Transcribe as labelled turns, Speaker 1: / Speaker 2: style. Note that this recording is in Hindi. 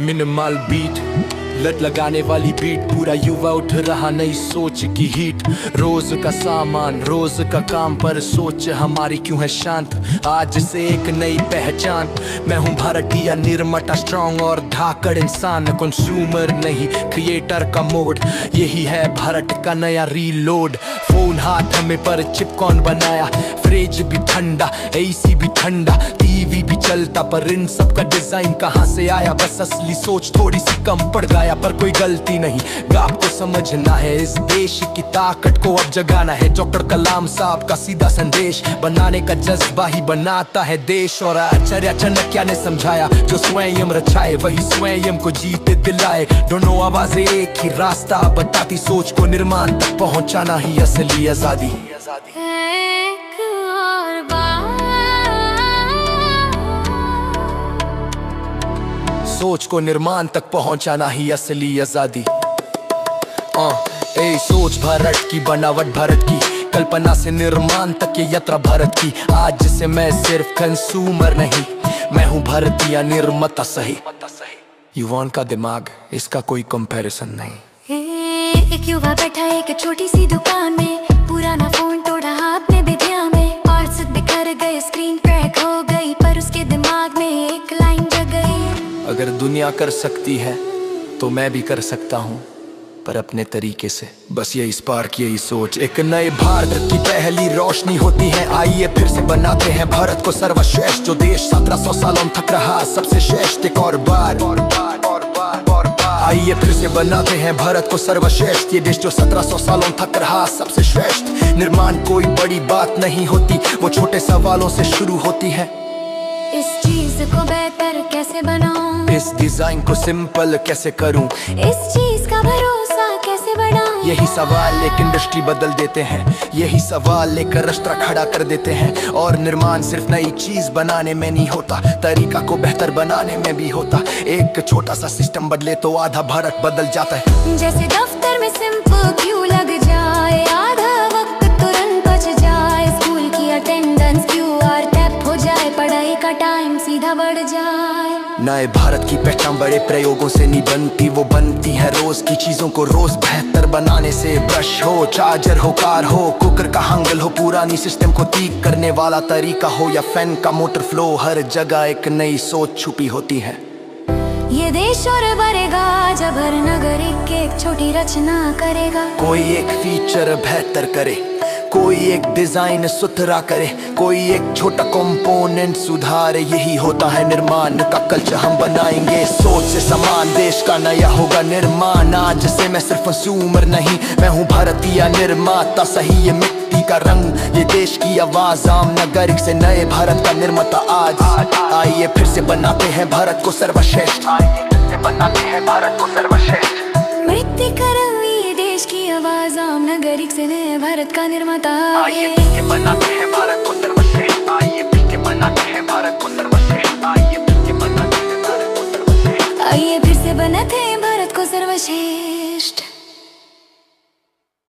Speaker 1: मिनिमल बीट, लत लगाने वाली बीट, पूरा युवा उठ रहा नई सोच की हीट। रोज का सामान, रोज का काम, पर सोच हमारी क्यों है शांत। आज से एक नई पहचान, मैं हूँ भारतीय निर्माता, स्ट्रॉन्ग और धाकड़ इंसान। कंज्यूमर नहीं, क्रिएटर का मोड, यही है भारत का नया रीलोड। फोन हाथ में पर चिप कौन बनाया, फ्रिज भी ठंडा, एसी भी ठंडा, टीवी भी चलता, पर इन सब का डिजाइन कहाँ से आया। बस असली सोच थोड़ी सी कम पड़ गया, पर कोई गलती नहीं, आपको समझना है। इस देश की ताकत को अब जगाना है। डॉक्टर कलाम साहब का सीधा संदेश, बनाने का जज्बा ही बनाता है देश। और आचार्य चाणक्य ने समझाया, जो स्वयं रचाए वही स्वयं को जीते दिलाए। दोनों आवाजें एक ही रास्ता बताती, सोच को निर्माण तक पहुंचाना ही असली आजादी। सोच को निर्माण तक पहुंचाना ही असली आजादी। सोच भारत की, बनावट भारत की, कल्पना से निर्माण तक ये यात्रा भारत की। आज से मैं सिर्फ कंज्यूमर नहीं, मैं हूँ भारतीय निर्माता सही। युवाओं का दिमाग, इसका कोई कंपैरिजन नहीं।
Speaker 2: एक युवा बैठा एक छोटी सी दुकान में, पुराना फोन तोड़ा हाथ में विद्या में, पार्ट्स बिखर गए, स्क्रीन क्रैक हो गई, पर उसके दिमाग में एक लाइन जग गई।
Speaker 1: अगर दुनिया कर सकती है तो मैं भी कर सकता हूँ, पर अपने तरीके से। बस यही स्पार्क, यही सोच, एक नए भारत की पहली रोशनी होती है। आइए फिर से बनाते हैं भारत को सर्वश्रेष्ठ, जो देश 1700 सालों तक रहा सबसे श्रेष्ठ। एक और बार आइए फिर से बनाते हैं भारत को सर्वश्रेष्ठ, ये देश जो 1700 सालों तक रहा सबसे श्रेष्ठ। निर्माण कोई बड़ी बात नहीं होती, वो छोटे सवालों से शुरू होती है।
Speaker 2: इस चीज को बेहतर कैसे बनाऊं,
Speaker 1: इस डिजाइन को सिंपल कैसे करूं,
Speaker 2: इस चीज का भरोसा कैसे बढ़ाऊं।
Speaker 1: यही सवाल एक इंडस्ट्री बदल देते हैं, यही सवाल एक राष्ट्र खड़ा कर देते हैं। और निर्माण सिर्फ नई चीज बनाने में नहीं होता, तरीका को बेहतर बनाने में भी होता। एक छोटा सा सिस्टम बदले तो आधा भारत बदल जाता है।
Speaker 2: जैसे दफ्तर में सिंपल क्यू लग जाए, आधा वक्त तुरंत बच जाए, स्कूल की अटेंडेंस QR टैप हो जाए, पढ़ाई का टाइम सीधा बढ़ जाए।
Speaker 1: नए भारत की पहचान बड़े प्रयोगों से नहीं बनती, वो बनती है रोज की चीजों को रोज बेहतर बनाने से। ब्रश हो, चार्जर हो, कार हो, कुकर का हंगल हो, पुरानी सिस्टम को ठीक करने वाला तरीका हो, या फैन का मोटर फ्लो, हर जगह एक नई सोच छुपी होती है।
Speaker 2: ये देश और बढ़ेगा जब हर नागरिक एक छोटी रचना करेगा।
Speaker 1: कोई एक फीचर बेहतर करे, कोई एक डिजाइन सुथरा करे, कोई एक छोटा कंपोनेंट सुधारे। यही होता है निर्माण का कल्चर हम बनाएंगे। सोच से समान देश का नया होगा निर्माण। आज से मैं सिर्फ कंज्यूमर नहीं, मैं हूँ भारतीय निर्माता सही। ये मिट्टी का रंग, ये देश की आवाज, आम नागरिक से नए भारत का निर्माता आज। आइए फिर से बनाते हैं भारत को सर्वश्रेष्ठ, आइए फिर से बनाते हैं भारत को सर्वश्रेष्ठ।
Speaker 2: मिट्टी का रंग, ये देश की आवाज, आम नागरिक से नए भारत का निर्माता।
Speaker 1: आइए फिर से बनाते हैं भारत को सर्वश्रेष्ठ, आइए फिर से बनाते हैं भारत को सर्वश्रेष्ठ, आइए फिर से बनाते हैं भारत को सर्वश्रेष्ठ,
Speaker 2: आइए फिर से बनाते हैं भारत को सर्वश्रेष्ठ।